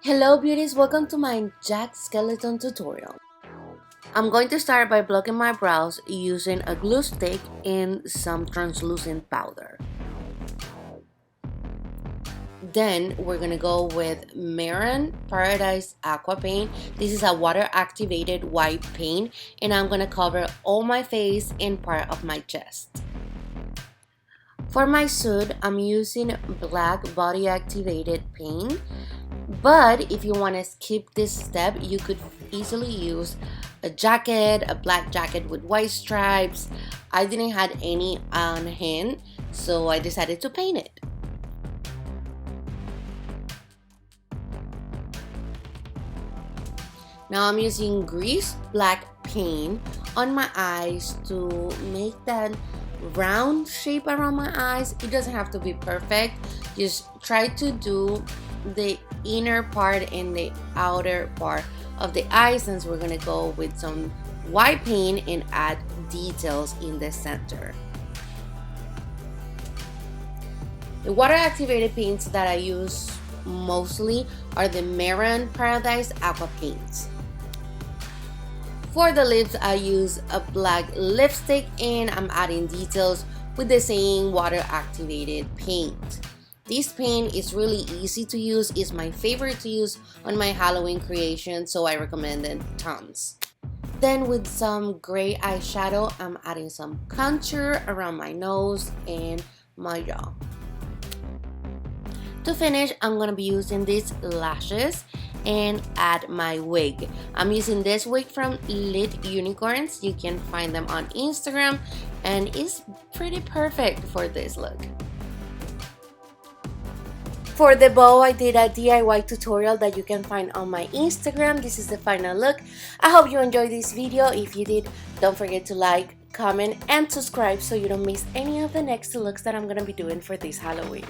Hello beauties, welcome to my Jack Skellington tutorial. I'm going to start by blocking my brows using a glue stick and some translucent powder. Then we're gonna go with Maryandpalettes Aqua Paint. This is a water activated white paint and I'm gonna cover all my face and part of my chest. For my suit, I'm using black body activated paint. But if you want to skip this step, you could easily use a jacket, a black jacket with white stripes. I didn't have any on hand, so I decided to paint it. Now I'm using grease black paint on my eyes to make that round shape around my eyes. It doesn't have to be perfect. Just try to do the inner part and the outer part of the eye, since we're gonna go with some white paint and add details in the center. The water activated paints that I use mostly are the Maryandpalettes Aqua paints. For the lips, I use a black lipstick and I'm adding details with the same water activated paint. This paint is really easy to use. It's my favorite to use on my Halloween creation, so I recommend it tons. Then with some gray eyeshadow, I'm adding some contour around my nose and my jaw. To finish, I'm gonna be using these lashes and add my wig. I'm using this wig from Lit Unicorns. You can find them on Instagram and it's pretty perfect for this look. For the bow, I did a DIY tutorial that you can find on my Instagram. This is the final look. I hope you enjoyed this video. If you did, don't forget to like, comment, and subscribe so you don't miss any of the next looks that I'm gonna be doing for this Halloween.